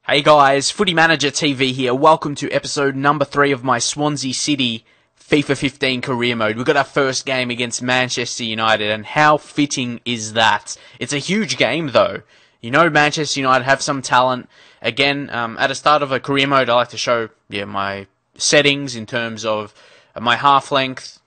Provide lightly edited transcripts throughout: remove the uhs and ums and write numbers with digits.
Hey guys, Footy Manager TV here. Welcome to episode number 3 of my Swansea City FIFA 15 career mode. We've got our first game against Manchester United, and how fitting is that? It's a huge game though. You know Manchester United have some talent. Again, at the start of a career mode, I like to show my settings in terms of my half length,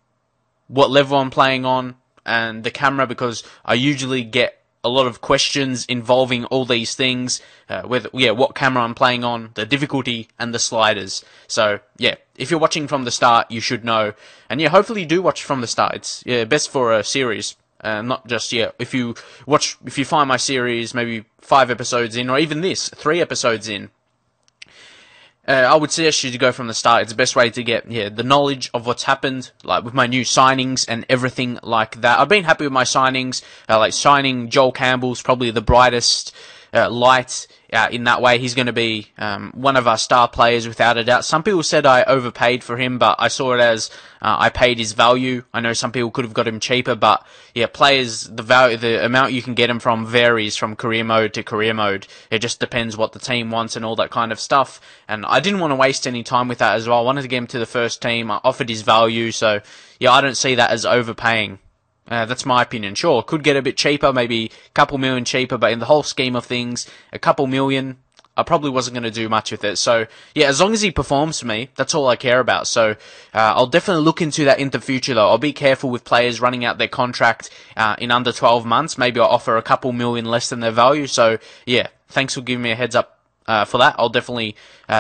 what level I'm playing on, and the camera, because I usually get a lot of questions involving all these things, what camera I'm playing on, the difficulty, and the sliders. So, if you're watching from the start, you should know. And hopefully you do watch from the start. It's best for a series. Not just, if you find my series maybe 5 episodes in, or even this, 3 episodes in, I would suggest you to go from the start. It's the best way to get the knowledge of what's happened, like with my new signings and everything like that. I've been happy with my signings. Like signing Joel Campbell's probably the brightest light in that way. He's going to be one of our star players without a doubt. Some people said I overpaid for him, but I saw it as I paid his value. I know some people could have got him cheaper, but players, the amount you can get him from varies from career mode to career mode. It just depends what the team wants and all that kind of stuff. And I didn't want to waste any time with that as well. I wanted to get him to the first team. I offered his value, so I don't see that as overpaying. That's my opinion. Sure, could get a bit cheaper, maybe a couple million cheaper, but in the whole scheme of things, a couple million, I probably wasn't going to do much with it. So, as long as he performs for me, that's all I care about. So, I'll definitely look into that in the future, though. I'll be careful with players running out their contract in under 12 months. Maybe I'll offer a couple million less than their value. So, thanks for giving me a heads up for that. I'll definitely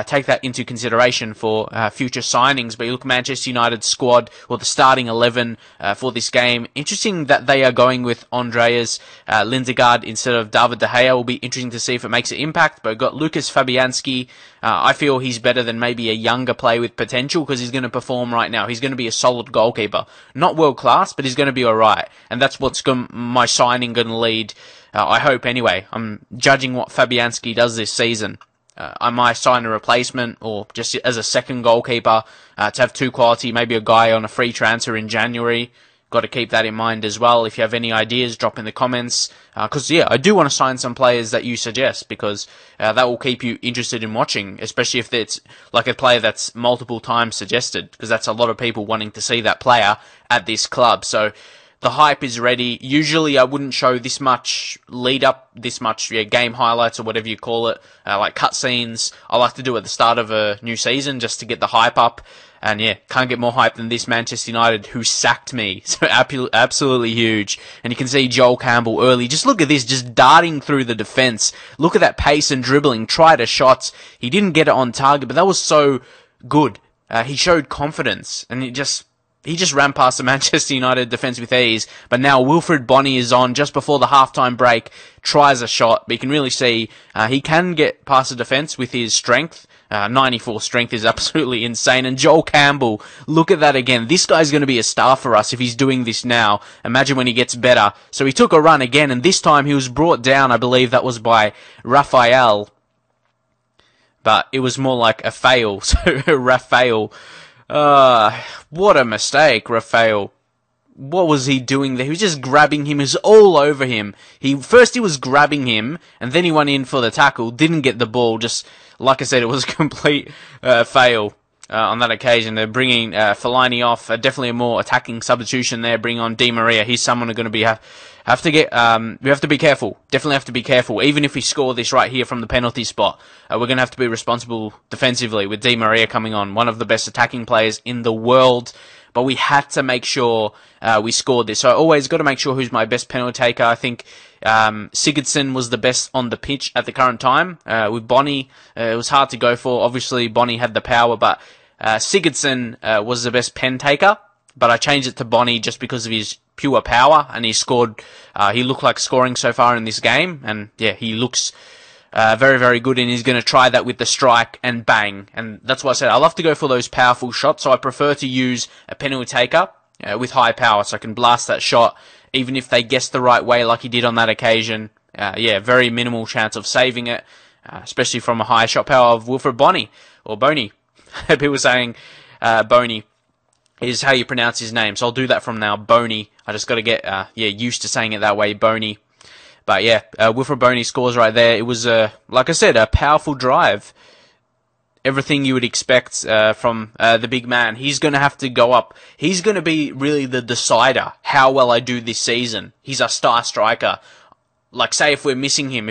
take that into consideration for future signings. But you look at Manchester United's squad, or the starting 11 for this game. Interesting that they are going with Andreas Lindegaard instead of David De Gea. Will be interesting to see if it makes an impact. But we've got Lucas Fabianski. I feel he's better than maybe a younger player with potential, because he's going to perform right now. He's going to be a solid goalkeeper. Not world class, but he's going to be alright. And that's what's my signing going to lead. I hope anyway. I'm judging what Fabianski does this season. I might sign a replacement, or just as a second goalkeeper, to have 2 quality, maybe a guy on a free transfer in January. Got to keep that in mind as well. If you have any ideas, drop in the comments. Because, I do want to sign some players that you suggest, because that will keep you interested in watching, especially if it's like a player that's multiple times suggested, because that's a lot of people wanting to see that player at this club. So, the hype is ready. Usually I wouldn't show this much lead up, this much game highlights or whatever you call it, like cutscenes. I like to do at the start of a new season just to get the hype up. And can't get more hype than this Manchester United, who sacked me. So absolutely huge. And you can see Joel Campbell early. Just look at this, just darting through the defence. Look at that pace and dribbling. Tried a shot. He didn't get it on target, but that was so good. He showed confidence, and he just ran past the Manchester United defence with ease. But now Wilfred Bonney is on just before the halftime break, tries a shot, but you can really see he can get past the defence with his strength. 94 strength is absolutely insane. And Joel Campbell, look at that again. This guy's going to be a star for us if he's doing this now. Imagine when he gets better. So he took a run again, and this time he was brought down. I believe that was by Raphael. But it was more like a fail. So Raphael. What a mistake, Raphael. What was he doing there? He was just grabbing him. He was all over him. First he was grabbing him, and then he went in for the tackle. Didn't get the ball. Just, like I said, it was a complete fail on that occasion. They're bringing Fellaini off. Definitely a more attacking substitution there. Bring on Di Maria. He's someone who's going to be have to get. We have to be careful. Definitely have to be careful. Even if we score this right here from the penalty spot, we're going to have to be responsible defensively with Di Maria coming on, one of the best attacking players in the world. But we had to make sure we scored this. So I always got to make sure who's my best penalty taker. I think Sigurdsson was the best on the pitch at the current time. With Bonney, it was hard to go for. Obviously, Bonney had the power, but Sigurdsson was the best pen taker. But I changed it to Bonney just because of his pure power, and he scored. He looked like scoring so far in this game, and he looks very, very good, and he's going to try that with the strike, and bang. And that's why I said I love to go for those powerful shots, so I prefer to use a penalty taker with high power, so I can blast that shot, even if they guess the right way like he did on that occasion. Very minimal chance of saving it, especially from a high shot power of Wilfred Bonney, or Boney. People saying Boney is how you pronounce his name, so I'll do that from now, Boney. I just got to get used to saying it that way, Boney. But yeah, Wilfred Boney scores right there. It was, like I said, a powerful drive. Everything you would expect from the big man. He's going to have to go up. He's going to be really the decider how well I do this season. He's a star striker. Like, say if we're missing him,